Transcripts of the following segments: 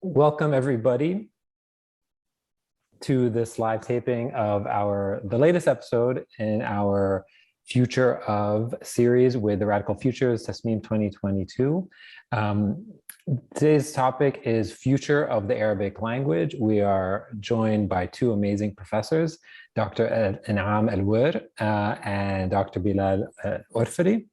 Welcome everybody to this live taping of the latest episode in our Future of series with the Radical Futures Tasmeem 2022. Today's topic is Future of the Arabic Language. We are joined by two amazing professors, Dr. Enam Al-Wer and Dr. Bilal Orfali.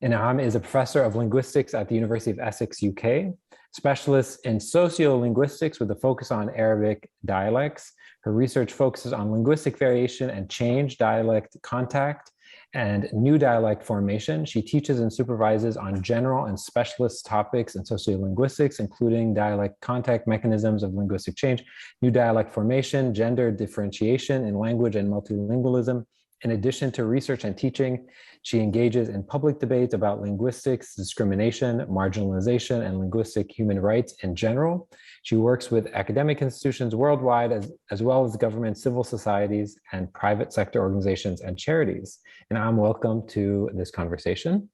Enam is a professor of linguistics at the University of Essex, UK, specialist in sociolinguistics with a focus on Arabic dialects. Her research focuses on linguistic variation and change, dialect contact, and new dialect formation. She teaches and supervises on general and specialist topics in sociolinguistics, including dialect contact, mechanisms of linguistic change, new dialect formation, gender differentiation in language and multilingualism. In addition to research and teaching, she engages in public debates about linguistics, discrimination, marginalization, and linguistic human rights in general. She works with academic institutions worldwide, as well as government, civil societies, and private sector organizations and charities. And I'm welcome to this conversation.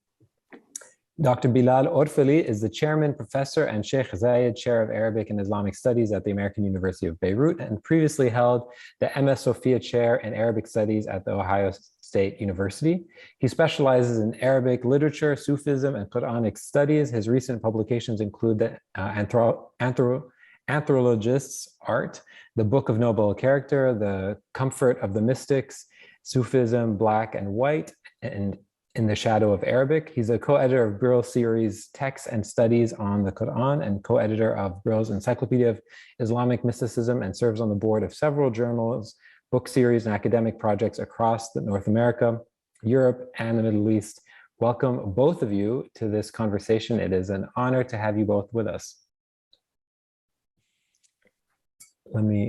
Dr. Bilal Orfali is the chairman, professor, and Sheikh Zayed Chair of Arabic and Islamic Studies at the American University of Beirut, and previously held the MS Sophia Chair in Arabic Studies at the Ohio State University. He specializes in Arabic literature, Sufism, and Quranic studies. His recent publications include the Anthropologist's Art, the Book of Noble Character, The Comfort of the Mystics, Sufism, Black and White, and In the Shadow of Arabic. He's a co-editor of Birrell's series Texts and Studies on the Quran and co-editor of Birrell's Encyclopedia of Islamic Mysticism, and serves on the board of several journals, book series, and academic projects across North America, Europe, and the Middle East. Welcome, both of you, to this conversation. It is an honor to have you both with us.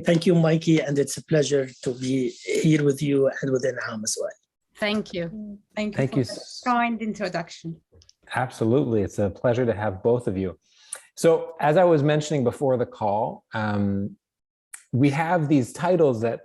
Thank you, Mikey, and it's a pleasure to be here with you and with Enam as well. Thank you. Thank you for the kind introduction. Absolutely. It's a pleasure to have both of you. So as I was mentioning before the call, we have these titles that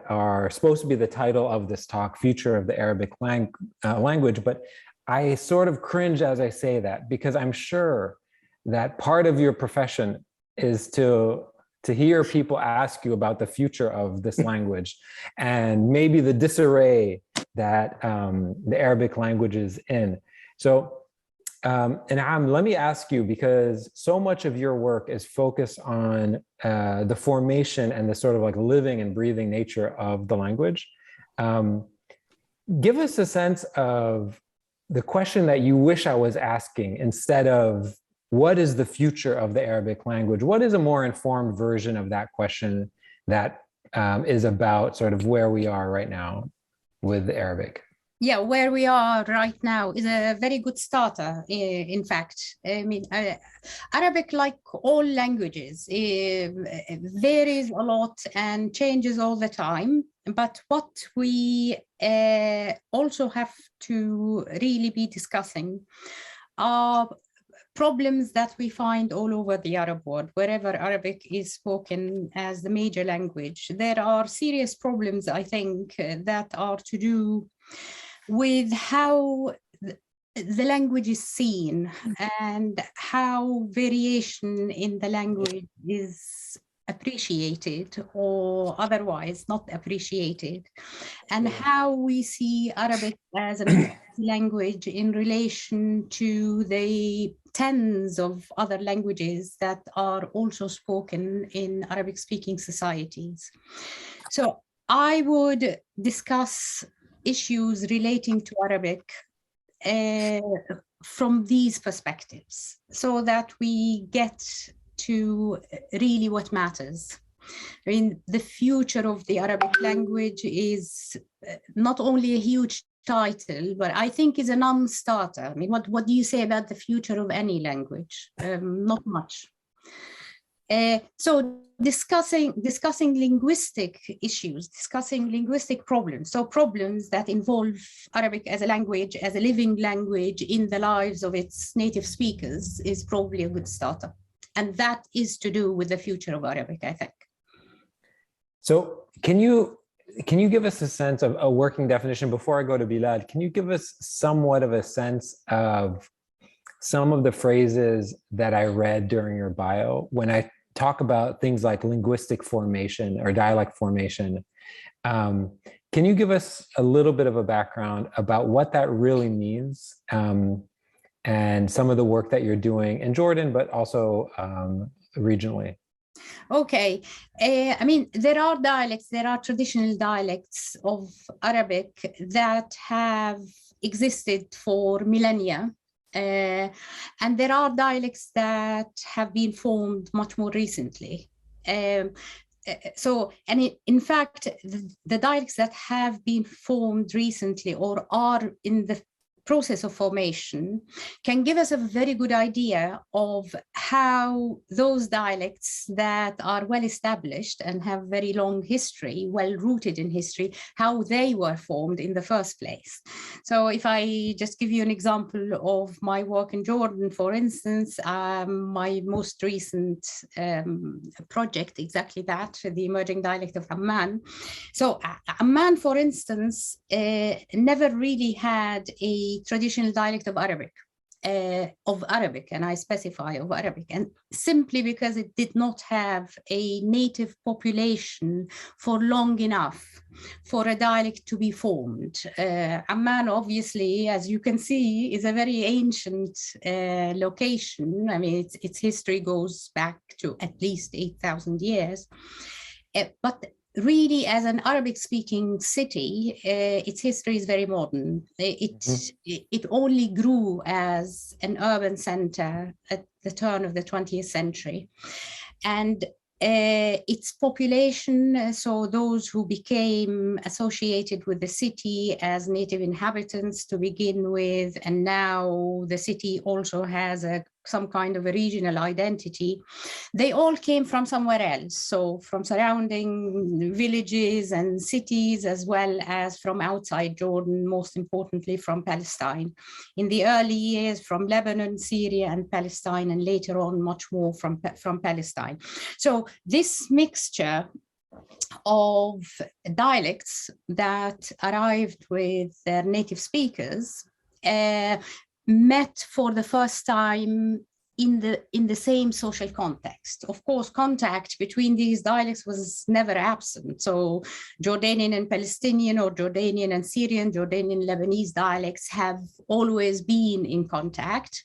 are supposed to be the title of this talk, Future of the Arabic Language, but I sort of cringe as I say that, because I'm sure that part of your profession is to hear people ask you about the future of this language and maybe the disarray that the Arabic language is in. So, Enam, let me ask you, because so much of your work is focused on the formation and the sort of like living and breathing nature of the language. Give us a sense of the question that you wish I was asking, instead of what is the future of the Arabic language? What is a more informed version of that question that is about sort of where we are right now with Arabic? Yeah, where we are right now is a very good starter, in fact. I mean, Arabic, like all languages, varies a lot and changes all the time. But what we also have to really be discussing are problems that we find all over the Arab world. Wherever Arabic is spoken as the major language, there are serious problems, I think, that are to do with how the language is seen and how variation in the language is appreciated or otherwise not appreciated, and how we see Arabic as a language in relation to the tens of other languages that are also spoken in Arabic-speaking societies. So I would discuss issues relating to Arabic from these perspectives, so that we get to really what matters. I mean, the future of the Arabic language is not only a huge title, but I think is a non-starter. I mean, what do you say about the future of any language? Not much. So discussing linguistic issues, discussing linguistic problems, so problems that involve Arabic as a language, as a living language in the lives of its native speakers, is probably a good starter. And that is to do with the future of Arabic, I think. So can you give us a sense of a working definition before I go to Bilal? Can you give us somewhat of a sense of some of the phrases that I read during your bio? When I talk about things like linguistic formation or dialect formation. Can you give us a little bit of a background about what that really means, and some of the work that you're doing in Jordan, but also regionally? Okay, I mean, there are dialects, there are traditional dialects of Arabic that have existed for millennia. And there are dialects that have been formed much more recently. In fact, the dialects that have been formed recently or are in the process of formation can give us a very good idea of how those dialects that are well established and have very long history, well rooted in history, how they were formed in the first place. So if I just give you an example of my work in Jordan, for instance, my most recent project, exactly that, the emerging dialect of Amman. So Amman, for instance, never really had a traditional dialect of Arabic, and I specify of Arabic, and simply because it did not have a native population for long enough for a dialect to be formed. Amman, obviously, as you can see, is a very ancient location. I mean, its history goes back to at least 8,000 years, but really, as an Arabic-speaking city, its history is very modern. It only grew as an urban center at the turn of the 20th century. And its population, so those who became associated with the city as native inhabitants to begin with, and now the city also has some kind of a regional identity, they all came from somewhere else. So from surrounding villages and cities, as well as from outside Jordan, most importantly from Palestine. In the early years, from Lebanon, Syria, and Palestine, and later on much more from Palestine. So this mixture of dialects that arrived with their native speakers met for the first time in the same social context. Of course, contact between these dialects was never absent. So Jordanian and Palestinian, or Jordanian and Syrian, Jordanian Lebanese dialects have always been in contact.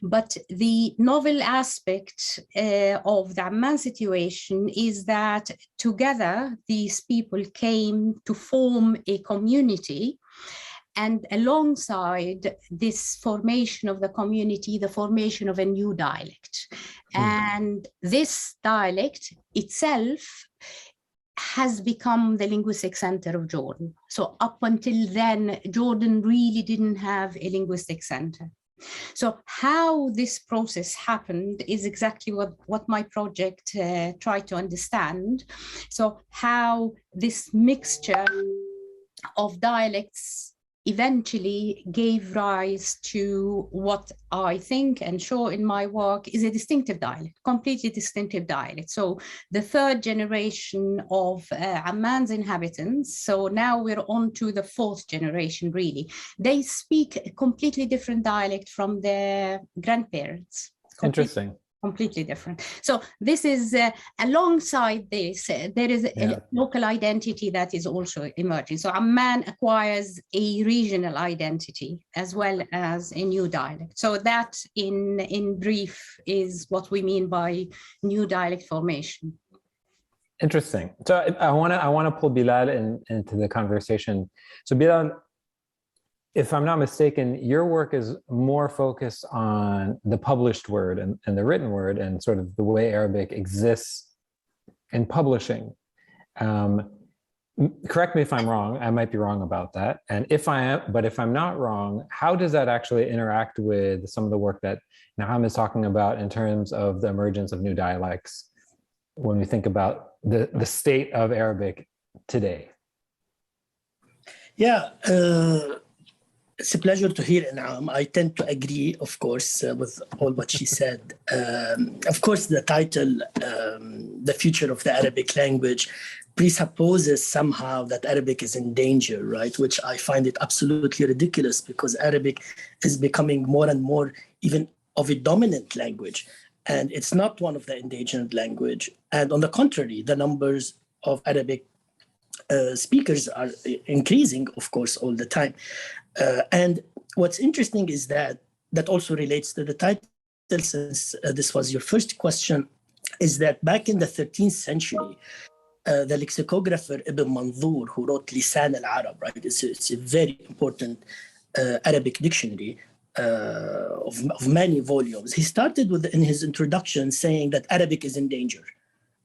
But the novel aspect of the Amman situation is that together these people came to form a community. And alongside this formation of the community, the formation of a new dialect. And this dialect itself has become the linguistic center of Jordan. So up until then, Jordan really didn't have a linguistic center. So how this process happened is exactly what my project tried to understand. So how this mixture of dialects eventually gave rise to what I think and show in my work is a distinctive dialect, completely distinctive dialect. So the third generation of Amman's inhabitants, so now we're on to the fourth generation really, they speak a completely different dialect from their grandparents. Interesting. Completely different. So this is alongside this, there is a local identity that is also emerging. So Amman acquires a regional identity as well as a new dialect. So that in brief is what we mean by new dialect formation. Interesting. So I want to pull Bilal into the conversation. So Bilal, if I'm not mistaken, your work is more focused on the published word and the written word and sort of the way Arabic exists in publishing. Correct me if I'm wrong. I might be wrong about that. And if I'm not wrong, how does that actually interact with some of the work that Enam is talking about in terms of the emergence of new dialects when we think about the state of Arabic today? Yeah. It's a pleasure to hear Enam. I tend to agree, of course, with all what she said. Of course, the title, The Future of the Arabic Language, presupposes somehow that Arabic is in danger, right? Which I find it absolutely ridiculous because Arabic is becoming more and more even of a dominant language. and it's not one of the endangered language. And on the contrary, the numbers of Arabic speakers are increasing, of course, all the time. And what's interesting is that also relates to the title, since this was your first question, is that back in the 13th century, the lexicographer Ibn Manzur, who wrote Lisan al-Arab, right? It's a very important Arabic dictionary of many volumes. He started with, in his introduction, saying that Arabic is in danger,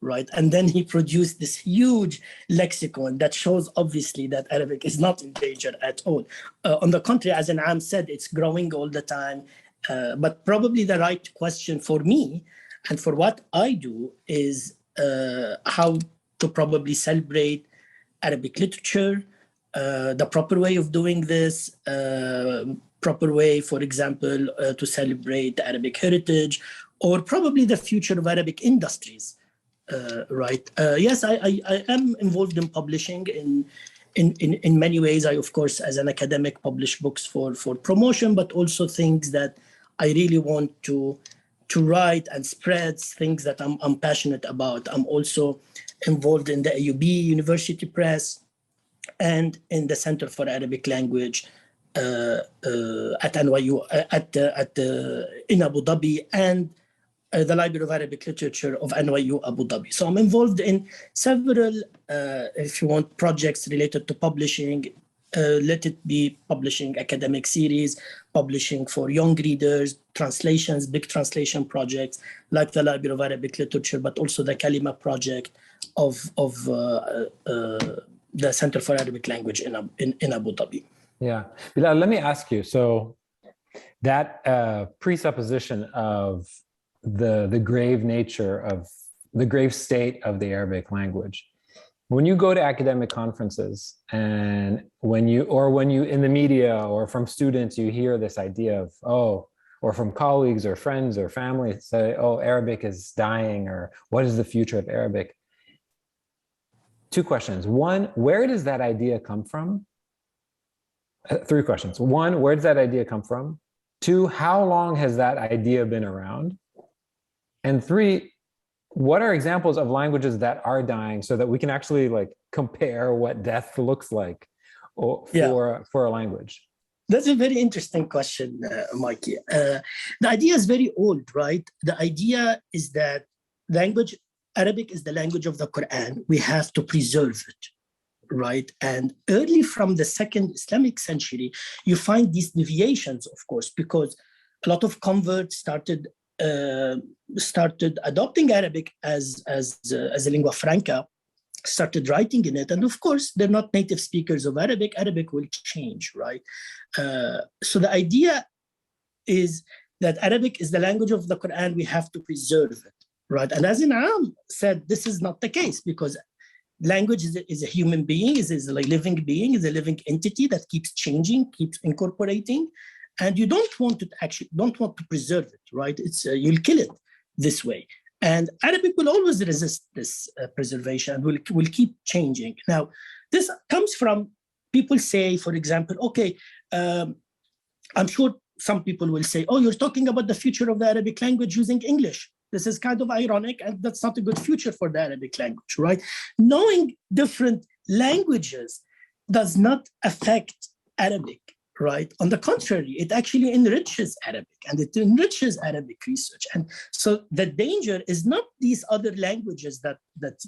right? And then he produced this huge lexicon that shows obviously that Arabic is not in danger at all. On the contrary, as Enam said, it's growing all the time. But probably the right question for me and for what I do is how to probably celebrate Arabic literature, the proper way of doing this, proper way, for example, to celebrate the Arabic heritage, or probably the future of Arabic industries, right? Yes, I am involved in publishing in many ways. I, of course, as an academic, publish books for promotion, but also things that I really want to write and spread, things that I'm passionate about. I'm also involved in the AUB University Press and in the Center for Arabic Language at NYU, in Abu Dhabi, and the Library of Arabic Literature of NYU Abu Dhabi. So I'm involved in several, if you want, projects related to publishing. Let it be publishing academic series, publishing for young readers, translations, big translation projects like the Library of Arabic Literature, but also the Kalima project of the Center for Arabic Language in Abu Dhabi. Yeah, Bilal, let me ask you. So that presupposition of the grave nature of the grave state of the Arabic language. When you go to academic conferences and when you in the media or from students, you hear this idea of, oh, or from colleagues or friends or family say, oh, Arabic is dying, or what is the future of Arabic? Two questions. One, where does that idea come from? Three questions. One, where does that idea come from? Two, how long has that idea been around? And three, what are examples of languages that are dying so that we can actually like compare what death looks like for a language? That's a very interesting question, Mikey. The idea is very old, right? The idea is that Arabic is the language of the Quran. We have to preserve it, right? And early from the second Islamic century, you find these deviations, of course, because a lot of converts started adopting Arabic as a lingua franca, started writing in it. And of course, they're not native speakers of Arabic. Arabic will change, right? So the idea is that Arabic is the language of the Quran. We have to preserve it, right? And as Enam said, this is not the case, because language is a human being, is a living being, is a living entity that keeps changing, keeps incorporating. And you don't want to preserve it, right? It's you'll kill it this way. And Arabic will always resist this preservation, will keep changing. Now, this comes from people say, for example, okay, I'm sure some people will say, oh, you're talking about the future of the Arabic language using English. This is kind of ironic, and that's not a good future for the Arabic language, right? Knowing different languages does not affect Arabic, right? On the contrary, it actually enriches Arabic, and it enriches Arabic research. And so the danger is not these other languages that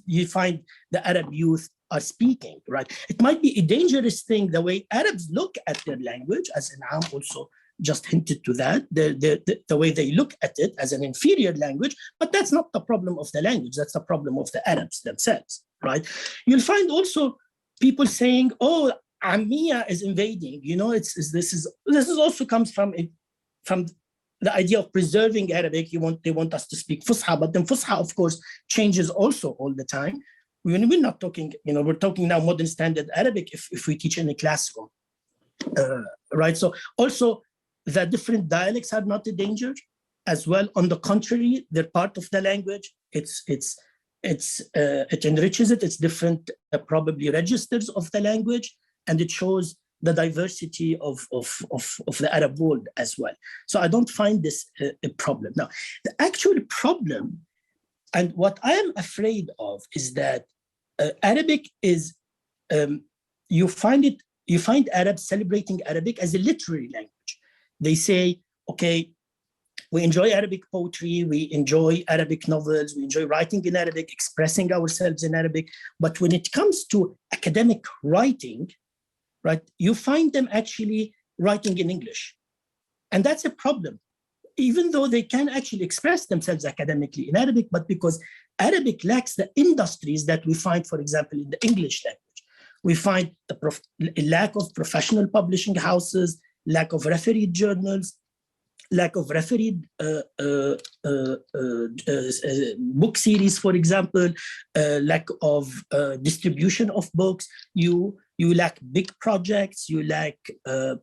you find the Arab youth are speaking, right? It might be a dangerous thing the way Arabs look at their language, as Enam also just hinted to that, the way they look at it as an inferior language, but that's not the problem of the language, that's the problem of the Arabs themselves, right? You'll find also people saying, oh, Ammiya is invading, you know, this is also comes from the idea of preserving Arabic. They want us to speak Fusha, but then Fusha, of course, changes also all the time. We're not talking, we're talking now modern standard Arabic if we teach in a classroom, right? So also the different dialects are not a danger as well. On the contrary, they're part of the language. It enriches it. It's different, probably registers of the language, and it shows the diversity of the Arab world as well. So I don't find this a problem. Now, the actual problem, and what I am afraid of, is that Arabic is, you find Arabs celebrating Arabic as a literary language. They say, okay, we enjoy Arabic poetry, we enjoy Arabic novels, we enjoy writing in Arabic, expressing ourselves in Arabic. But when it comes to academic writing, right, you find them actually writing in English. And that's a problem, even though they can actually express themselves academically in Arabic, but because Arabic lacks the industries that we find, for example, in the English language. We find a lack of professional publishing houses, lack of refereed journals, lack of refereed book series, for example, lack of distribution of books. You lack big projects, you lack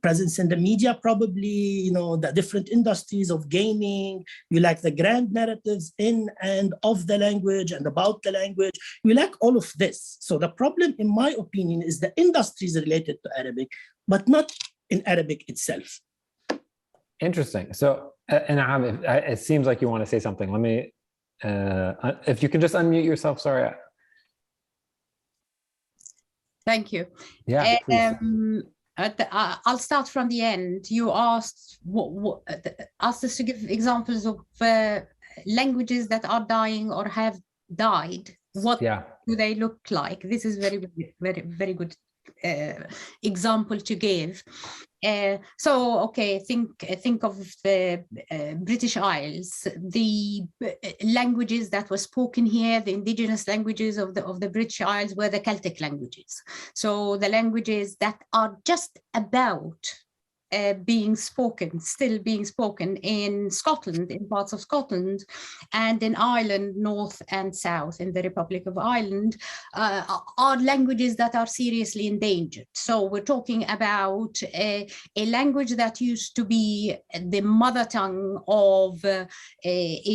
presence in the media, probably, the different industries of gaming, you lack the grand narratives in and of the language and about the language. You lack all of this. So the problem, in my opinion, is the industries related to Arabic, but not in Arabic itself. Interesting. So, Enam, it seems like you want to say something. Let me, if you can just unmute yourself, sorry. Thank you. Yeah, I'll start from the end. You asked asked us to give examples of languages that are dying or have died. What do they look like? This is very, very, very good example to give. So, okay, think of the British Isles, the languages that were spoken here, the indigenous languages of the British Isles were the Celtic languages. So the languages that are just about still being spoken in Scotland, in parts of Scotland, and in Ireland, north and south, in the Republic of Ireland, are languages that are seriously endangered. So we're talking about a language that used to be the mother tongue of a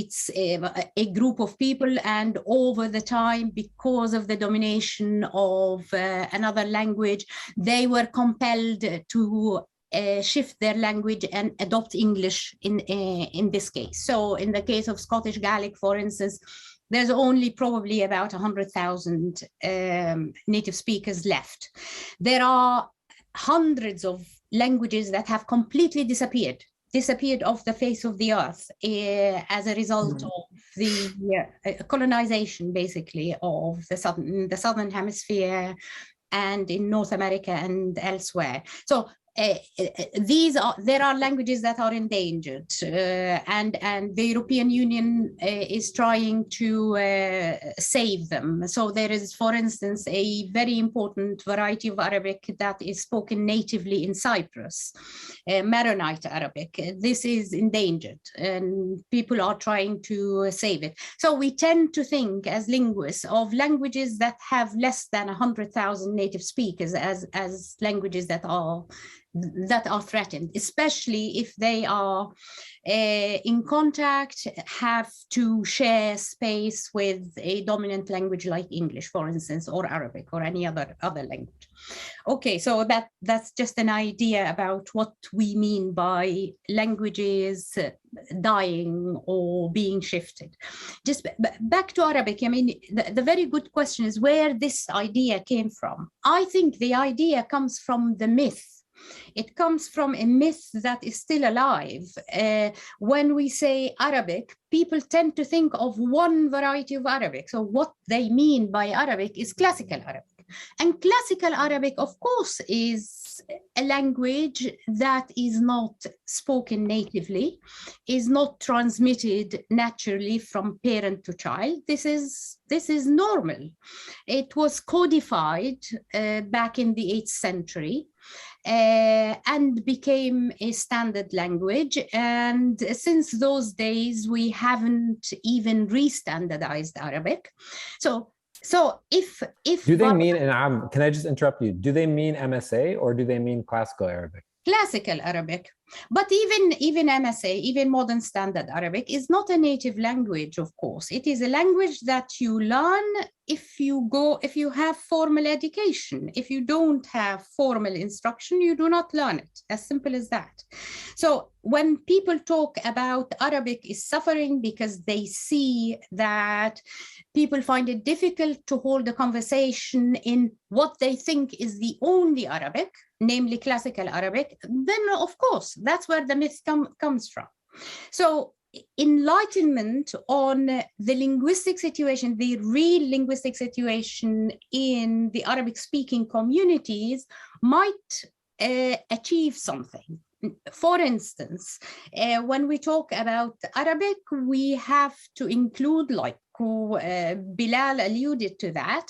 group of people, and over the time, because of the domination of another language, they were compelled to shift their language and adopt English in this case. So in the case of Scottish Gaelic, for instance, there's only probably about 100,000 native speakers left. There are hundreds of languages that have completely disappeared off the face of the earth as a result of the colonization, basically, of the southern hemisphere and in North America and elsewhere. So there are languages that are endangered, and the European Union is trying to save them. So there is, for instance, a very important variety of Arabic that is spoken natively in Cyprus, Maronite Arabic. This is endangered, and people are trying to save it. So we tend to think, as linguists, of languages that have less than 100,000 native speakers as languages that are threatened, especially if they are in contact, have to share space with a dominant language like English, for instance, or Arabic, or any other language. Okay, so that's just an idea about what we mean by languages dying or being shifted. Just back to Arabic, I mean, the very good question is where this idea came from. I think the idea comes from the myth. It comes from a myth that is still alive. When we say Arabic, people tend to think of one variety of Arabic. So what they mean by Arabic is classical Arabic. And classical Arabic, of course, is a language that is not spoken natively, is not transmitted naturally from parent to child. This is normal. It was codified back in the 8th century. And became a standard language. And since those days, we haven't even re-standardized Arabic. So if do they mean, and can I just interrupt you? Do they mean MSA or do they mean classical Arabic? Classical Arabic. But even MSA, even modern standard Arabic, is not a native language, of course. It is a language that you learn if you have formal education. If you don't have formal instruction, you do not learn it. As simple as that. So when people talk about Arabic is suffering because they see that people find it difficult to hold a conversation in what they think is the only Arabic, namely classical Arabic, then of course, that's where the myth comes from. So enlightenment on the linguistic situation, the real linguistic situation in the Arabic-speaking communities might achieve something. For instance, when we talk about Arabic, we have to include, like Bilal alluded to that,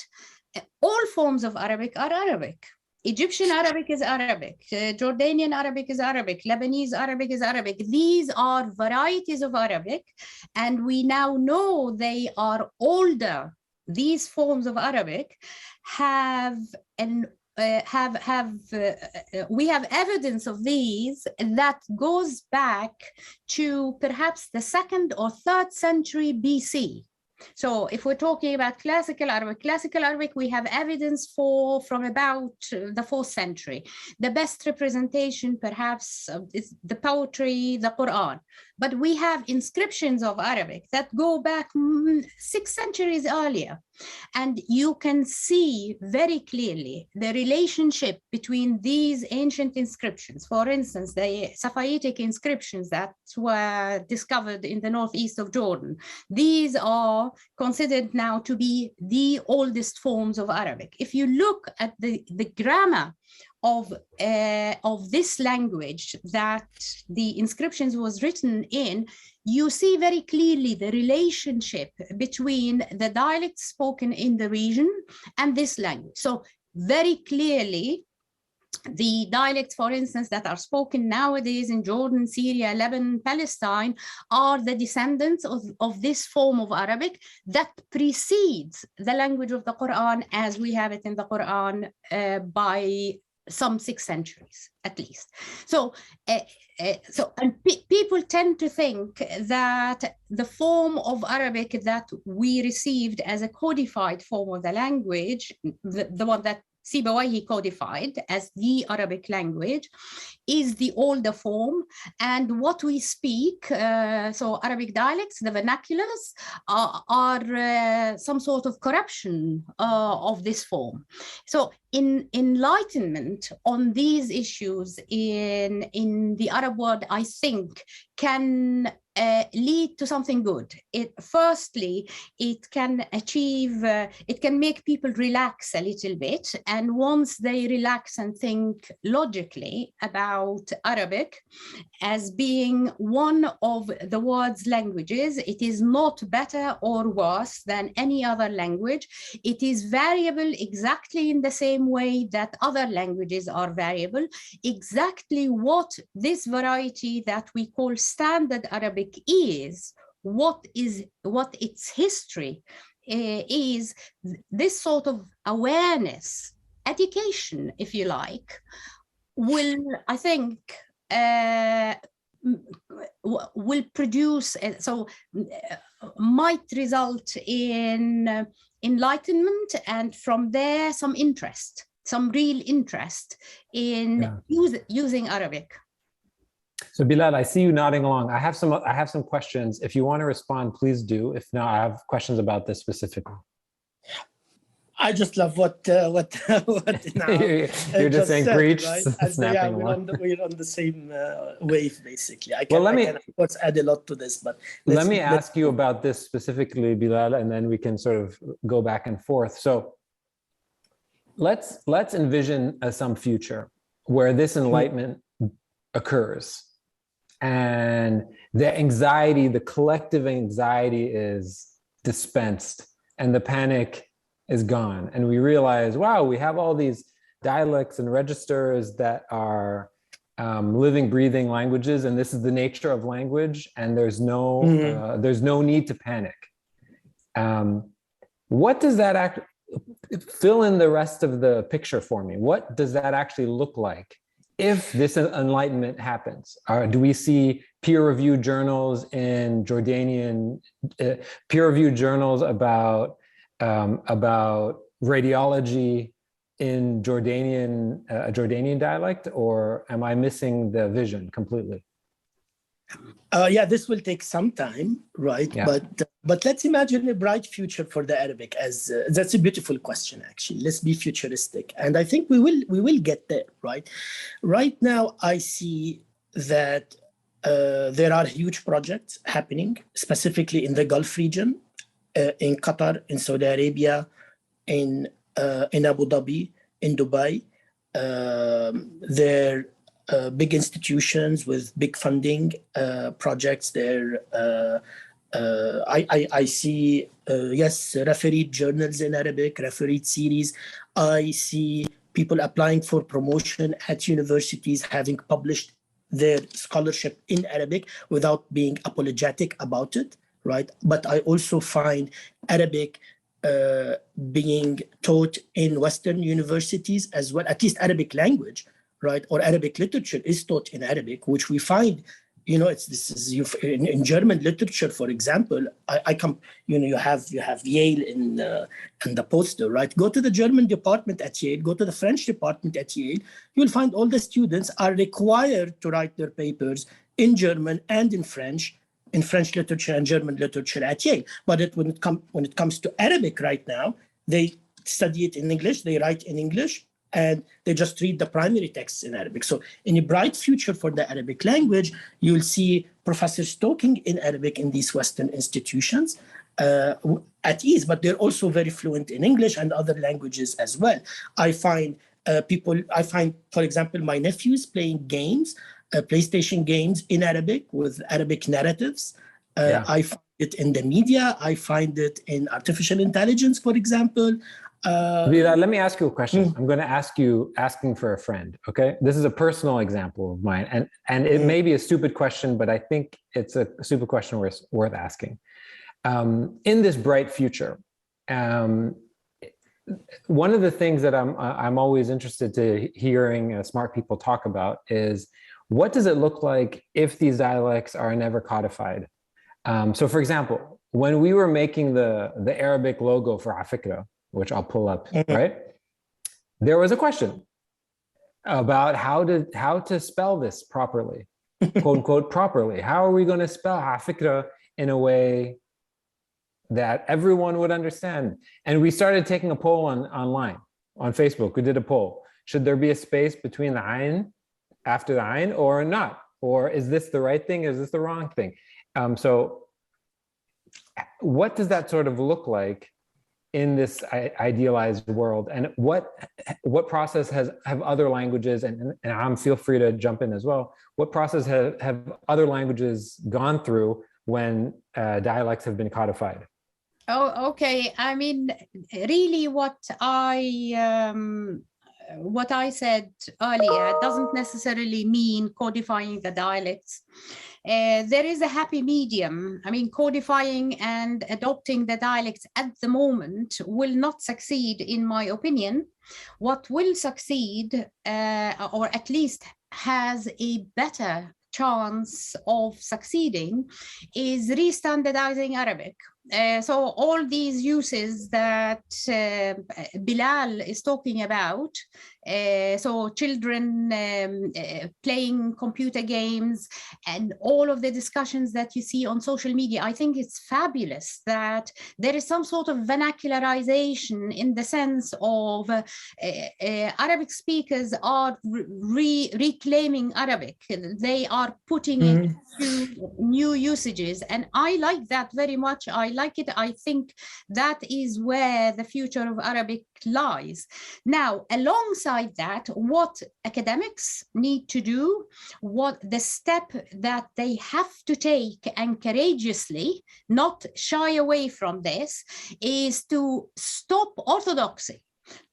all forms of Arabic are Arabic. Egyptian Arabic is Arabic, Jordanian Arabic is Arabic, Lebanese Arabic is Arabic. These are varieties of Arabic, and we now know they are older. These forms of Arabic we have evidence of these that goes back to perhaps the 2nd or 3rd century BC. So if we're talking about classical Arabic, we have evidence from about the 4th century. The best representation perhaps is the poetry, the Quran. But we have inscriptions of Arabic that go back 6 centuries earlier. And you can see very clearly the relationship between these ancient inscriptions. For instance, the Safavidic inscriptions that were discovered in the northeast of Jordan. These are considered now to be the oldest forms of Arabic. If you look at the grammar of this language that the inscriptions was written in, you see very clearly the relationship between the dialects spoken in the region and this language. So very clearly, the dialects, for instance, that are spoken nowadays in Jordan, Syria, Lebanon, Palestine, are the descendants of this form of Arabic that precedes the language of the Quran as we have it in the Quran by some 6 centuries at least. So, people tend to think that the form of Arabic that we received as a codified form of the language, the one that Sibawayhi codified as the Arabic language, is the older form, and what we speak, so Arabic dialects, the vernaculars, are some sort of corruption of this form. So enlightenment on these issues in the Arab world, I think, can lead to something good. Firstly, it can achieve, it can make people relax a little bit. And once they relax and think logically about Arabic as being one of the world's languages, it is not better or worse than any other language. It is variable exactly in the same way that other languages are variable. Exactly what this variety that we call standard Arabic is, what its history is, this sort of awareness, education, if you like, will, I think, will produce, might result in enlightenment, and from there some interest, some real interest in using Arabic. So Bilal, I see you nodding along. I have some questions. If you want to respond, please do. If not, I have questions about this specifically. I just love what now you're just saying preach, right? snapping along. We're on the same wave, basically. I can, of course, add a lot to this, but let me ask you about this specifically, Bilal, and then we can sort of go back and forth. So let's envision some future where this enlightenment occurs, and the anxiety, the collective anxiety, is dispensed, and the panic is gone, and we realize, wow, we have all these dialects and registers that are living, breathing languages, and this is the nature of language, and there's no need to panic. What does that fill in the rest of the picture for me? What does that actually look like if this enlightenment happens, do we see peer-reviewed journals in Jordanian, peer-reviewed journals about radiology in Jordanian dialect, or am I missing the vision completely? Yeah, this will take some time, right? Yeah. But let's imagine a bright future for the Arabic. As that's a beautiful question, actually. Let's be futuristic, and I think we will get there, right? Right now, I see that there are huge projects happening, specifically in the Gulf region, in Qatar, in Saudi Arabia, in Abu Dhabi, in Dubai. There. Big institutions with big funding projects there. I see, yes, refereed journals in Arabic, refereed series. I see people applying for promotion at universities, having published their scholarship in Arabic without being apologetic about it, right? But I also find Arabic being taught in Western universities as well, at least Arabic language, right? Or Arabic literature is taught in Arabic, which we find, in German literature, for example. You have Yale in the poster, right? Go to the German department at Yale, go to the French department at Yale. You'll find all the students are required to write their papers in German and in French literature and German literature at Yale. But when it comes to Arabic right now, they study it in English, they write in English, and they just read the primary texts in Arabic. So in a bright future for the Arabic language, you'll see professors talking in Arabic in these Western institutions at ease, but they're also very fluent in English and other languages as well. I find, for example, my nephews playing games, PlayStation games in Arabic with Arabic narratives. I find it in the media. I find it in artificial intelligence, for example. Let me ask you a question. I'm going to asking for a friend. Okay, this is a personal example of mine, and it may be a stupid question, but I think it's a stupid question worth asking. In this bright future, one of the things that I'm always interested to hearing smart people talk about is, what does it look like if these dialects are never codified? So, for example, when we were making the Arabic logo for Afikra, which I'll pull up, right? There was a question about how to spell this properly, quote unquote, properly. How are we going to spell Afikra in a way that everyone would understand? And we started taking a poll online, on Facebook. We did a poll. Should there be a space between the ayn, after the ayn, or not? Or is this the right thing? Is this the wrong thing? So what does that sort of look like in this idealized world, and what process have other languages, and feel free to jump in as well, what process have other languages gone through when dialects have been codified? Oh, okay. I mean, really what I said earlier doesn't necessarily mean codifying the dialects. There is a happy medium. I mean, codifying and adopting the dialects at the moment will not succeed, in my opinion. What will succeed, or at least has a better chance of succeeding, is re-standardizing Arabic. So all these uses that Bilal is talking about, so children playing computer games and all of the discussions that you see on social media, I think it's fabulous that there is some sort of vernacularization in the sense of Arabic speakers are reclaiming Arabic. They are putting it to new usages, and I like that very much. I like it. I think that is where the future of Arabic lies. Now, alongside that, what academics need to do, what the step that they have to take, and courageously, not shy away from this, is to stop orthodoxy,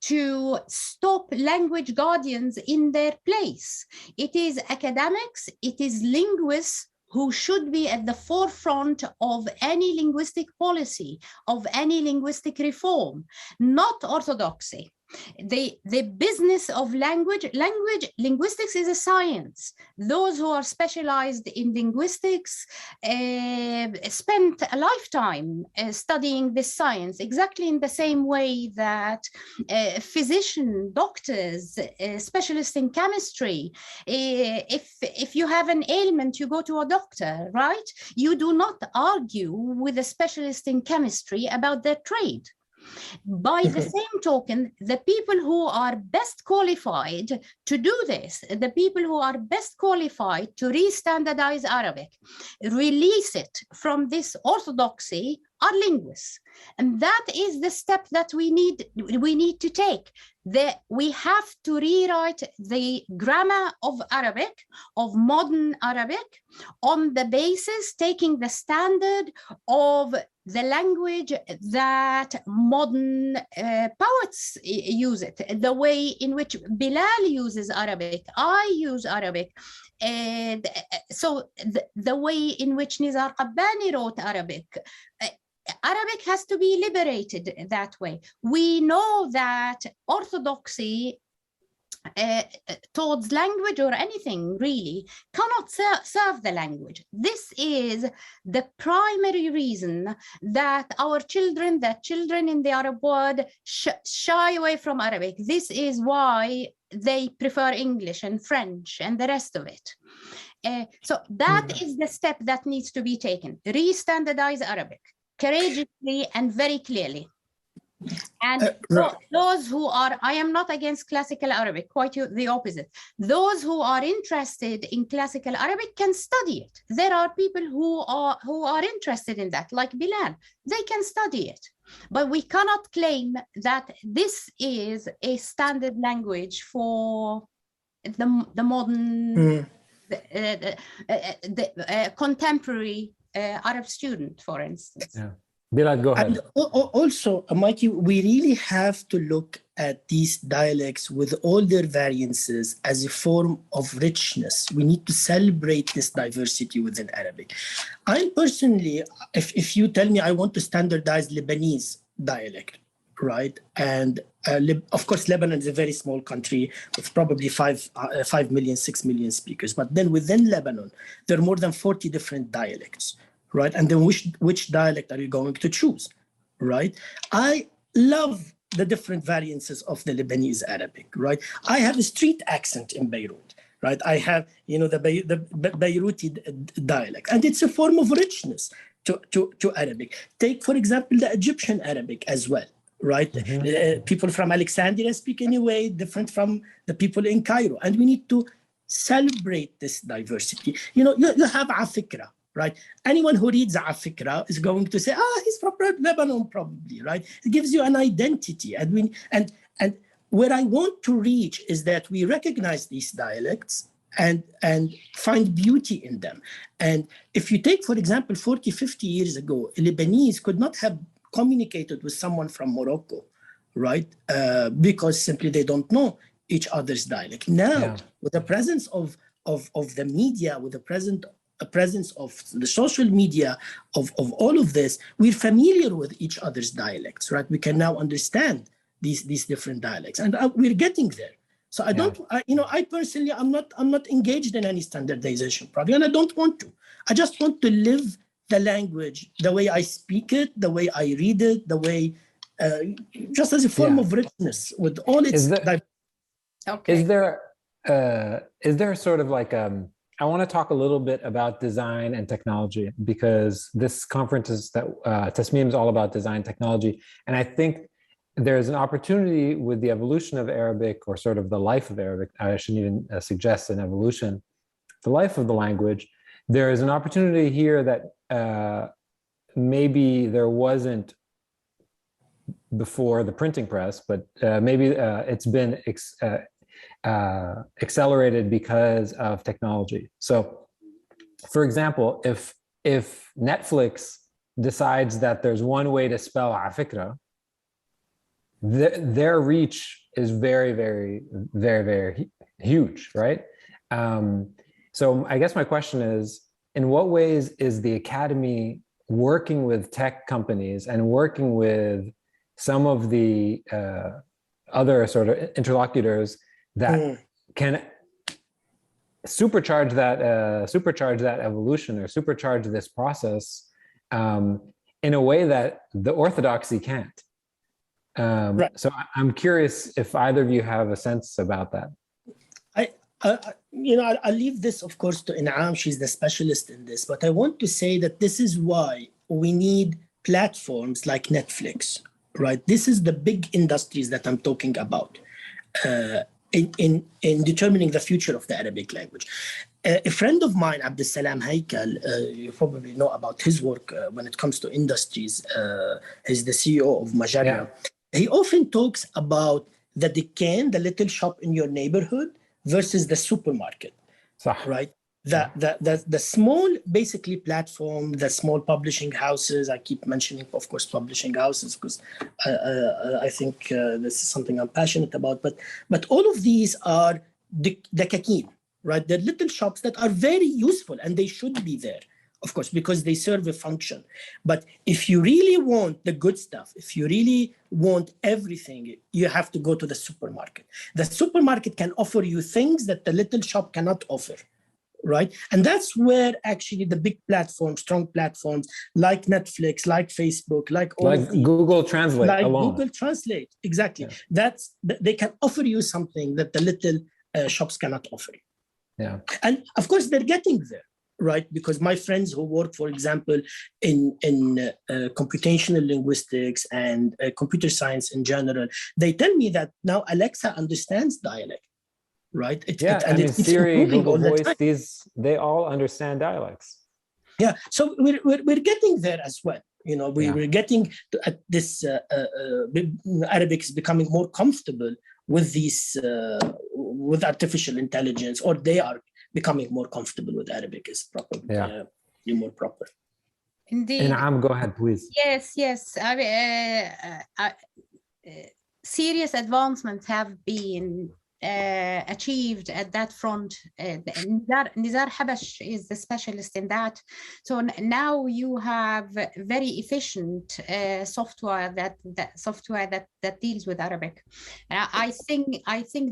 to stop language guardians in their place. It is academics, it is linguists who should be at the forefront of any linguistic policy, of any linguistic reform, not orthodoxy. The business of linguistics is a science. Those who are specialized in linguistics spent a lifetime studying this science, exactly in the same way that physicians, doctors, specialists in chemistry, if you have an ailment, you go to a doctor, right? You do not argue with a specialist in chemistry about their trade. By the same token, the people who are best qualified to do this, the people who are best qualified to re-standardize Arabic, release it from this orthodoxy, are linguists. And that is the step that we need to take. We have to rewrite the grammar of Arabic, of modern Arabic, on the basis taking the standard of the language that modern poets use it, the way in which Bilal uses Arabic, I use Arabic. So the way in which Nizar Qabbani wrote Arabic. Arabic has to be liberated that way. We know that orthodoxy towards language or anything really cannot serve the language. This is the primary reason that our children, in the Arab world, shy away from Arabic. This is why they prefer English and French and the rest of it. So that is the step that needs to be taken. Re-standardize Arabic courageously and very clearly. And those who are, I am not against classical Arabic, quite the opposite. Those who are interested in classical Arabic can study it. There are people who are interested in that, like Bilal. They can study it. But we cannot claim that this is a standard language for the modern, the contemporary Arab student, for instance. Yeah. Bilal, go ahead. And also, Mikey, we really have to look at these dialects with all their variances as a form of richness. We need to celebrate this diversity within Arabic. I personally, if you tell me I want to standardize Lebanese dialect, right? And of course, Lebanon is a very small country with probably 5 million, 6 million speakers. But then within Lebanon, there are more than 40 different dialects. Right, and then which dialect are you going to choose, right? I love the different variances of the Lebanese Arabic, right? I have a street accent in Beirut, right? I have, the Beiruti dialect, and it's a form of richness to Arabic. Take, for example, the Egyptian Arabic as well, right? People from Alexandria speak in a way different from the people in Cairo, and we need to celebrate this diversity. You have Afikra. Right. Anyone who reads Afikra is going to say, he's from Lebanon, probably, right? It gives you an identity. And where I want to reach is that we recognize these dialects and find beauty in them. And if you take, for example, 40, 50 years ago, Lebanese could not have communicated with someone from Morocco, right? Because simply they don't know each other's dialect. Now, with the presence of the media, with the presence of the social media, of all of this, we're familiar with each other's dialects, right? We can now understand these different dialects, and we're getting there. So I personally, I'm not engaged in any standardization project, and I don't want to. I just want to live the language the way I speak it, the way I read it, the way, just as a form of richness with all its diversity. Okay. Is there sort of like I want to talk a little bit about design and technology, because this conference is Tasmeem is all about design technology. And I think there's an opportunity with the evolution of Arabic, or sort of the life of Arabic. I shouldn't even suggest an evolution. The life of the language. There is an opportunity here that maybe there wasn't before the printing press, but maybe it's been accelerated because of technology. So, for example, if Netflix decides that there's one way to spell Afikra, their reach is very, very, very, very huge, right? So I guess my question is, in what ways is the Academy working with tech companies and working with some of the other sort of interlocutors that can supercharge that evolution, or supercharge this process in a way that the orthodoxy can't. Right. So I'm curious if either of you have a sense about that. I'll leave this, of course, to Enam. She's the specialist in this, but I want to say that this is why we need platforms like Netflix, right? This is the big industries that I'm talking about in determining the future of the Arabic language. A friend of mine, Abdussalam Haikal, you probably know about his work when it comes to industries. He's the CEO of Majarra. Yeah. He often talks about the dukkan, the little shop in your neighborhood, versus the supermarket, right? The small, basically, platform, the small publishing houses. I keep mentioning, of course, publishing houses because I think this is something I'm passionate about. But all of these are the kakin, right? They're little shops that are very useful, and they should be there, of course, because they serve a function. But if you really want the good stuff, if you really want everything, you have to go to the supermarket. The supermarket can offer you things that the little shop cannot offer, right? And that's where actually the big platforms, strong platforms like Netflix, like Facebook, like Google Translate, like alone. Google Translate, exactly. Yeah. They can offer you something that the little shops cannot offer you. Yeah. And of course, they're getting there. Right, because my friends who work, for example, in computational linguistics and computer science in general, they tell me that now Alexa understands dialect, right? Siri, Google Voice, they all understand dialects. Yeah, so we're getting there as well. We're getting at this. Arabic is becoming more comfortable with these with artificial intelligence, or they are becoming more comfortable with Arabic is probably more proper. Indeed. Enam, go ahead, please. Yes. Serious advancements have been achieved at that front. Nizar Habash is the specialist in that. So now you have very efficient software that deals with Arabic. I think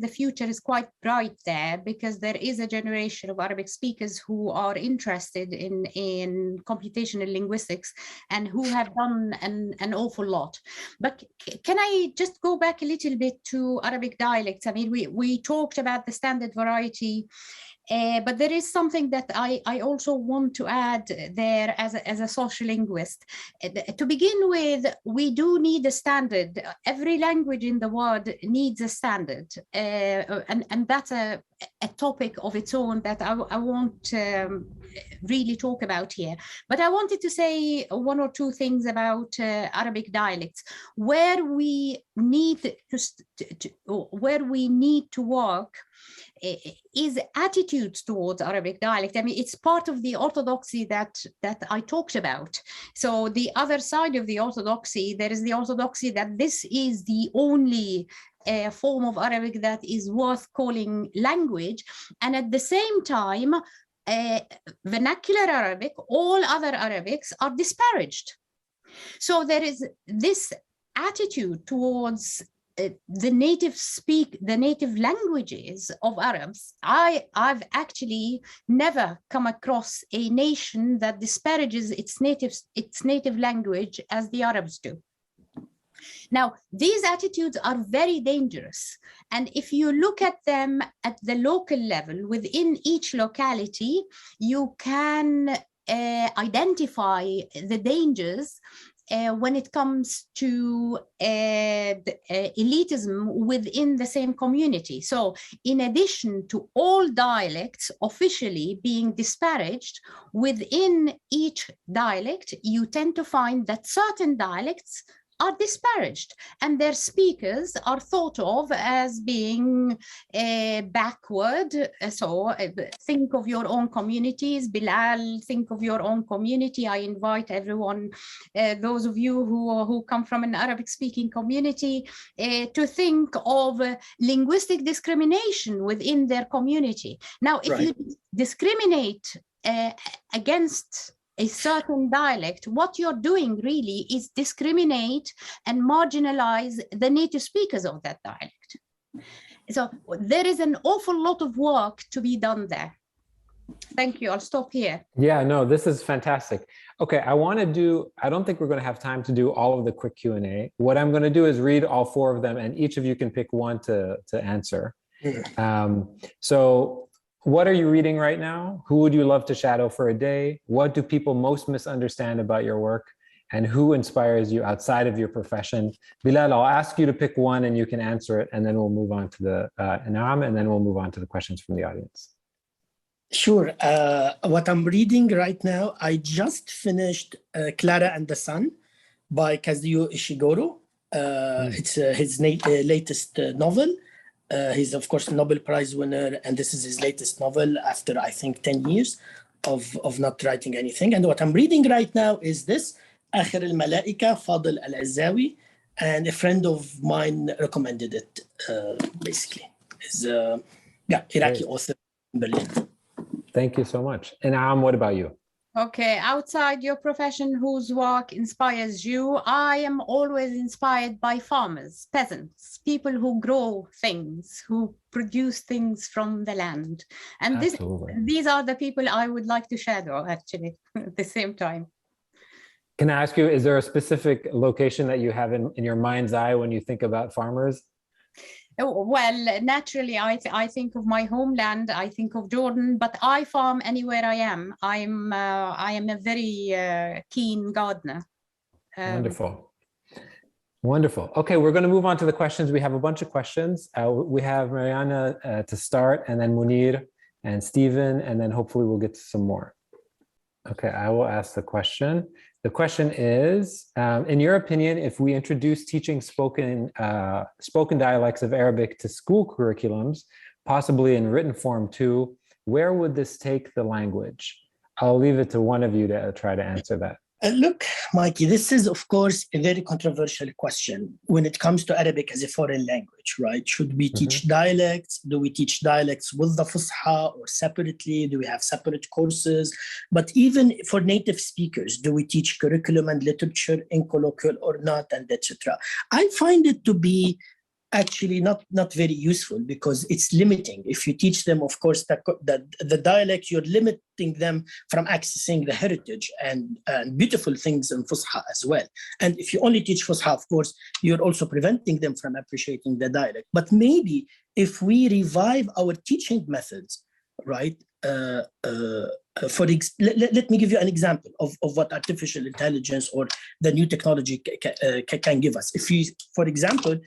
the future is quite bright there, because there is a generation of Arabic speakers who are interested in computational linguistics and who have done an awful lot. But can I just go back a little bit to Arabic dialects? I mean, we talked about the standard variety, but there is something that I also want to add there as a sociolinguist. To begin with, we do need a standard. Every language in the world needs a standard, and that's a topic of its own that I won't really talk about here. But I wanted to say one or two things about Arabic dialects, where we need to work is attitudes towards Arabic dialect. I mean, it's part of the orthodoxy that I talked about. So the other side of the orthodoxy, there is the orthodoxy that this is the only form of Arabic that is worth calling language. And at the same time, vernacular Arabic, all other Arabics are disparaged. So there is this attitude towards the native languages of Arabs. I've actually never come across a nation that disparages its native language as the Arabs do. Now, these attitudes are very dangerous. And if you look at them at the local level, within each locality, you can identify the dangers when it comes to elitism within the same community. So in addition to all dialects officially being disparaged, within each dialect, you tend to find that certain dialects are disparaged, and their speakers are thought of as being backward. So think of your own communities. Bilal, think of your own community. I invite everyone, those of you who come from an Arabic-speaking community, to think of linguistic discrimination within their community. Now, if you discriminate against a certain dialect, what you're doing really is discriminate and marginalize the native speakers of that dialect. So there is an awful lot of work to be done there. Thank you. I'll stop here. Yeah, no, this is fantastic. Okay, I don't think we're going to have time to do all of the quick Q&A. What I'm going to do is read all 4 of them, and each of you can pick one to answer. So what are you reading right now? Who would you love to shadow for a day? What do people most misunderstand about your work? And who inspires you outside of your profession? Bilal, I'll ask you to pick one and you can answer it, and then we'll move on to the Enam, and then we'll move on to the questions from the audience. Sure. What I'm reading right now, I just finished Clara and the Sun by Kazuo Ishiguro. It's his latest novel. He's, of course, a Nobel Prize winner, and this is his latest novel after, I think, 10 years of not writing anything. And what I'm reading right now is this, آخر الملائكة, Fadl Al-Azzawi, and a friend of mine recommended it, basically. He's Iraqi author in Berlin. Thank you so much. Enam, what about you? Okay, outside your profession, whose work inspires you? I am always inspired by farmers, peasants, people who grow things, who produce things from the land. And these are the people I would like to shadow, actually, at the same time. Can I ask you, is there a specific location that you have in your mind's eye when you think about farmers? Well, naturally, I think of my homeland. I think of Jordan, but I farm anywhere I am. I am a very keen gardener. Wonderful. Wonderful. Okay, we're going to move on to the questions. We have a bunch of questions. We have Mariana to start, and then Munir and Stephen, and then hopefully we'll get to some more. Okay, I will ask the question. The question is, in your opinion, if we introduce teaching spoken dialects of Arabic to school curriculums, possibly in written form too, where would this take the language? I'll leave it to one of you to try to answer that. Look, Mikey, this is, of course, a very controversial question when it comes to Arabic as a foreign language, right? Should we teach dialects? Do we teach dialects with the Fusha or separately? Do we have separate courses? But even for native speakers, do we teach curriculum and literature in colloquial or not, and etc.? I find it to be actually not very useful because it's limiting. If you teach them, of course, the dialect, you're limiting them from accessing the heritage and beautiful things in Fusha as well. And if you only teach Fusha, of course, you're also preventing them from appreciating the dialect. But maybe if we revive our teaching methods, right? Let me give you an example of what artificial intelligence or the new technology can give us. If you, for example,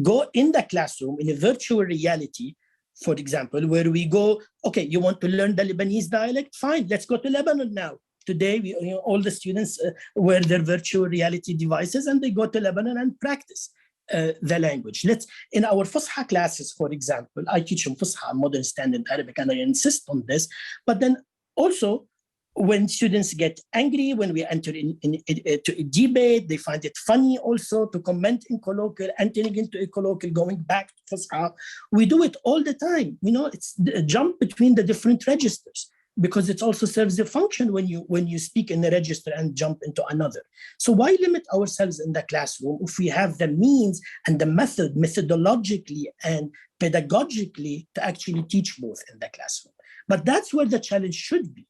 go in the classroom in a virtual reality, for example, where we go, okay, you want to learn the Lebanese dialect? Fine, let's go to Lebanon now. Today, all the students wear their virtual reality devices and they go to Lebanon and practice the language. In our Fusha classes, for example, I teach in Fusha, modern standard Arabic, and I insist on this. But then also, when students get angry, when we enter into a debate, they find it funny also to comment in colloquial, entering into a colloquial, going back to Fusha. We do it all the time. It's a jump between the different registers, because it also serves a function when you speak in the register and jump into another. So why limit ourselves in the classroom if we have the means and the methodologically and pedagogically to actually teach both in the classroom? But that's where the challenge should be,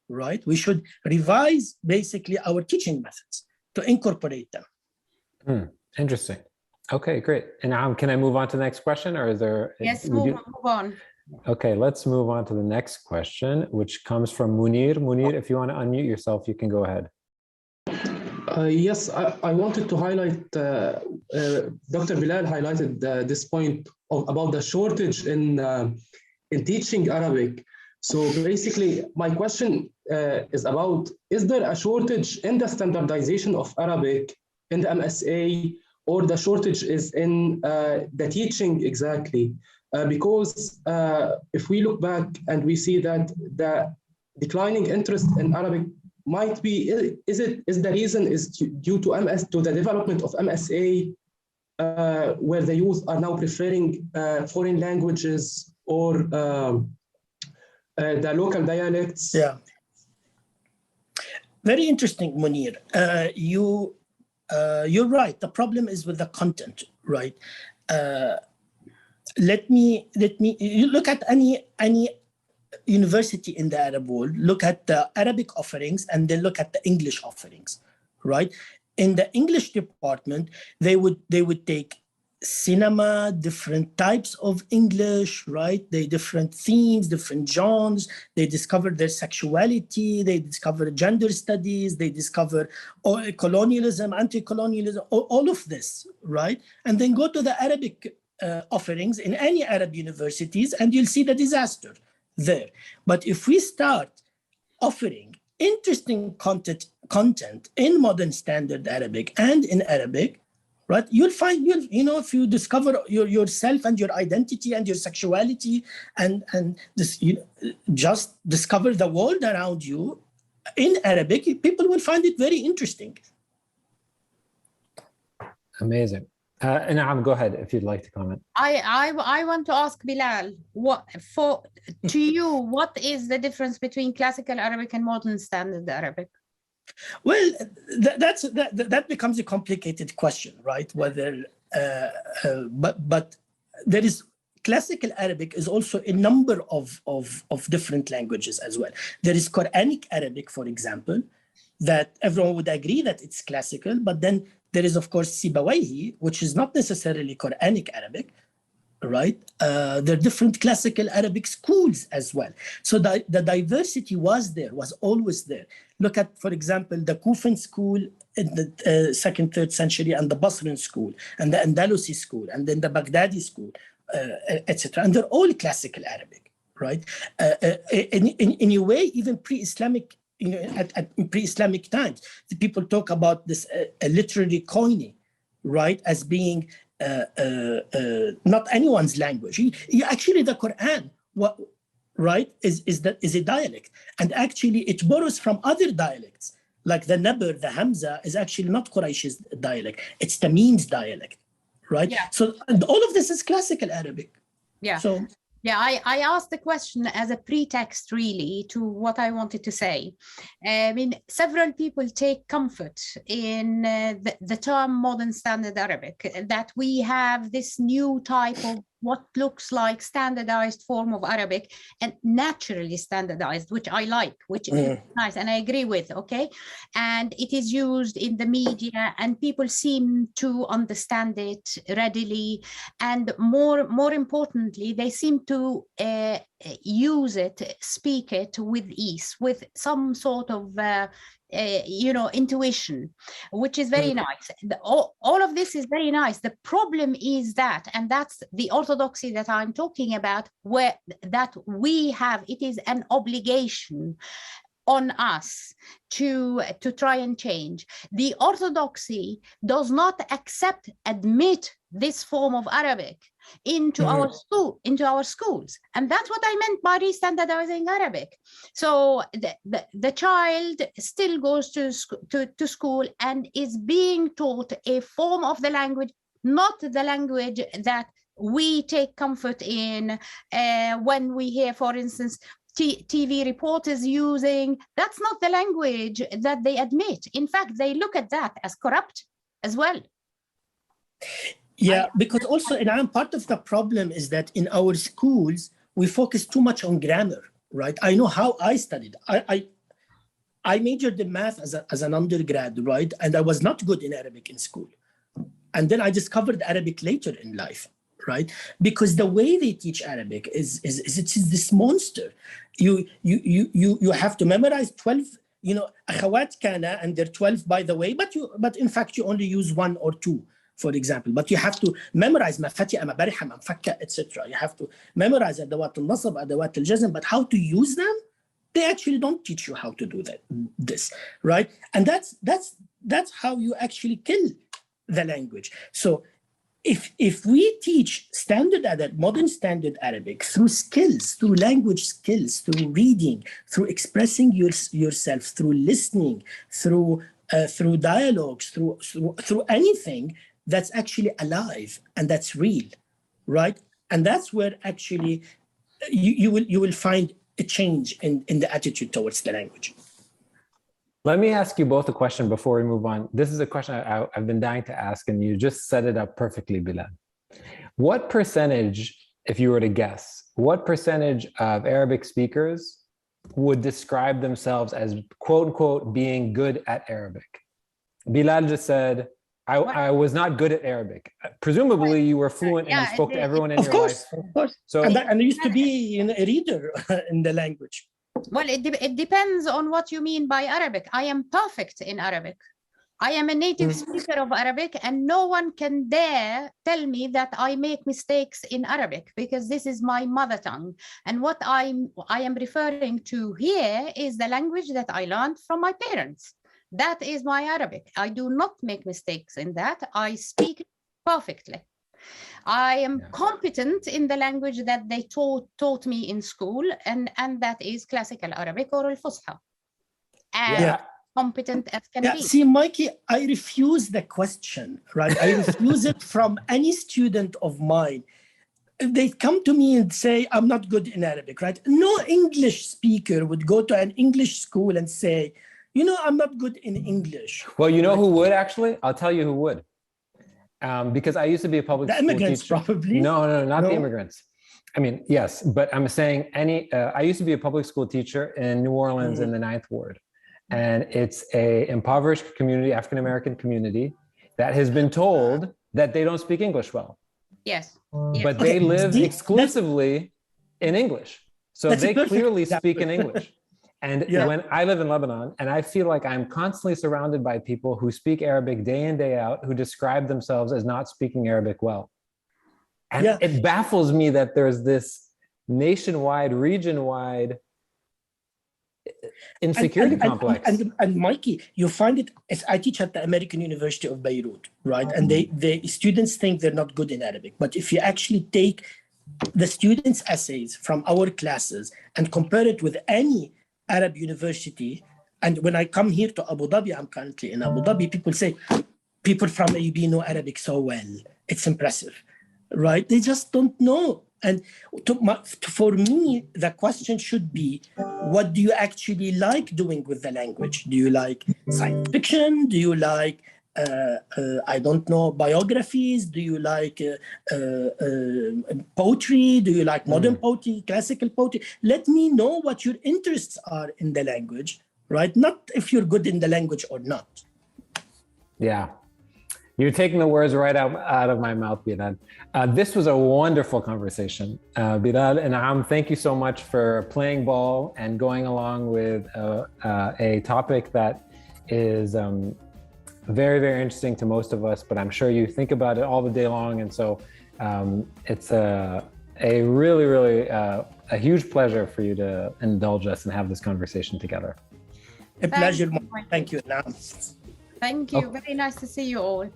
right? We should revise basically our teaching methods to incorporate them. Interesting. Okay, great. And can I move on to the next question, or is there? Yes, move on. Okay, let's move on to the next question, which comes from Munir. Munir, if you want to unmute yourself, you can go ahead. Yes, I wanted to highlight, Dr. Bilal highlighted this point about the shortage in teaching Arabic. So basically, my question is about, is there a shortage in the standardization of Arabic in the MSA, or the shortage is in the teaching exactly? Because if we look back and we see that the declining interest in Arabic might be, is the reason is due to the development of MSA, where the youth are now preferring foreign languages or the local dialects? Yeah. Very interesting, Munir. You're right. The problem is with the content, right? Let me you look at any university in the Arab world, look at the Arabic offerings and then look at the English offerings, right? In the English department, they would take cinema, different types of English, right? They different themes, different genres. They discover their sexuality. They discover gender studies. They discover colonialism, anti-colonialism, all of this, right? And then go to the Arabic offerings in any Arab universities, and you'll see the disaster there. But if we start offering interesting content in modern standard Arabic and in Arabic, right, you'll find, if you discover yourself and your identity and your sexuality and this, just discover the world around you in Arabic, people will find it very interesting. Amazing. Enam, go ahead if you'd like to comment. I want to ask Bilal, to you, what is the difference between classical Arabic and modern standard Arabic? Well, that becomes a complicated question, right? Whether, but there is classical Arabic is also a number of different languages as well. There is Quranic Arabic, for example, that everyone would agree that it's classical, but then there is, of course, Sibawayhi, which is not necessarily Quranic Arabic, right? There are different classical Arabic schools as well. So the diversity was always there. Look at, for example, the Kufan school in the 2nd, 3rd century, and the Basran school, and the Andalusi school, and then the Baghdadi school, etc. And they're all classical Arabic, right? In a way, even pre-Islamic, at pre-Islamic times, the people talk about this literary coining, right, as being not anyone's language. Actually, the Quran, right, is a dialect, and actually it borrows from other dialects, like the Nabr, the Hamza is actually not Quraysh's dialect; it's Tamim's dialect, right? Yeah. So and all of this is classical Arabic. Yeah. So. Yeah, I asked the question as a pretext, really, to what I wanted to say. I mean, several people take comfort in the term modern standard Arabic, that we have this new type of what looks like standardized form of Arabic, and naturally standardized, which I like, which is nice, and I agree with, okay? And it is used in the media, and people seem to understand it readily, and more importantly, they seem to use it, speak it with ease, with some sort of intuition, which is very nice. All of this is very nice. The problem is that, and that's the orthodoxy that I'm talking about, where that we have, it is an obligation on us to try and change. The orthodoxy does not admit this form of Arabic into our schools, and that's what I meant by re-standardizing Arabic. So the child still goes to school and is being taught a form of the language, not the language that we take comfort in when we hear, for instance, TV reporters using. That's not the language that they admit. In fact, they look at that as corrupt as well. Yeah, because also, and part of the problem is that in our schools, we focus too much on grammar, right? I know how I studied. I majored in math as an undergrad, right? And I was not good in Arabic in school. And then I discovered Arabic later in life, right? Because the way they teach Arabic is this monster. You have to memorize 12, akhawat kana, and they're 12 by the way, but in fact you only use 1 or 2, for example. But you have to memorize mafati'a, mabariha, mamfakka, etc. You have to memorize adawat al-nasab, adawat al-jazm, but how to use them, they actually don't teach you how to do this, right? And that's how you actually kill the language. So if we teach modern standard Arabic through skills, through language skills, through reading, through expressing yourself, through listening, through dialogues, through anything that's actually alive and that's real, right? And that's where actually you will find a change in the attitude towards the language. Let me ask you both a question before we move on. This is a question I've been dying to ask, and you just set it up perfectly, Bilal. What percentage, if you were to guess, what percentage of Arabic speakers would describe themselves as quote unquote being good at Arabic? Bilal just said, I was not good at Arabic. Presumably you were fluent and you spoke to everyone in your life. Of course. So, and I used to be a reader in the language. Well, it depends on what you mean by Arabic. I am perfect in Arabic. I am a native speaker of Arabic, and no one can dare tell me that I make mistakes in Arabic, because this is my mother tongue. And what I am referring to here is the language that I learned from my parents. That is my Arabic. I do not make mistakes in that. I speak perfectly. I am competent in the language that they taught me in school, and that is classical Arabic or al-Fusha. And competent as can be. See, Mikey, I refuse the question, right? I refuse it from any student of mine. If they come to me and say, I'm not good in Arabic, right? No English speaker would go to an English school and say, you know, I'm not good in English. Well, you know who would actually? I'll tell you who would. Because I used to be a public school teacher. The immigrants, probably. No, not the immigrants. I mean, yes, but I'm saying I used to be a public school teacher in New Orleans in the 9th Ward. And it's a impoverished community, African-American community, that has been told that they don't speak English well. Yes. But they live exclusively in English. So they clearly speak in English. And when I live in Lebanon, and I feel like I'm constantly surrounded by people who speak Arabic day in, day out, who describe themselves as not speaking Arabic well. And it baffles me that there's this nationwide, region-wide insecurity complex. And Mikey, you find it, as I teach at the American University of Beirut, right? And the students think they're not good in Arabic. But if you actually take the students' essays from our classes and compare it with any Arab university, and when I come here to Abu Dhabi, I'm currently in Abu Dhabi, people say, people from AUB know Arabic so well. It's impressive, right? They just don't know. And for me, the question should be, what do you actually like doing with the language? Do you like science fiction? Do you like, I don't know, biographies? Do you like poetry? Do you like modern poetry, classical poetry? Let me know what your interests are in the language, right? Not if you're good in the language or not. Yeah. You're taking the words right out of my mouth, Bilal. This was a wonderful conversation. Bilal and Enam, thank you so much for playing ball and going along with a topic that is very, very interesting to most of us, but I'm sure you think about it all the day long. And so it's a really, really a huge pleasure for you to indulge us and have this conversation together. A pleasure. Thank you, Enam. Thank you. Very nice to see you all.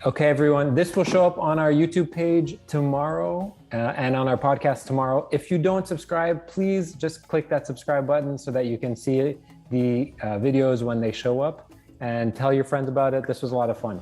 Okay, everyone, this will show up on our YouTube page tomorrow and on our podcast tomorrow. If you don't subscribe, please just click that subscribe button so that you can see the videos when they show up, and tell your friends about it. This was a lot of fun.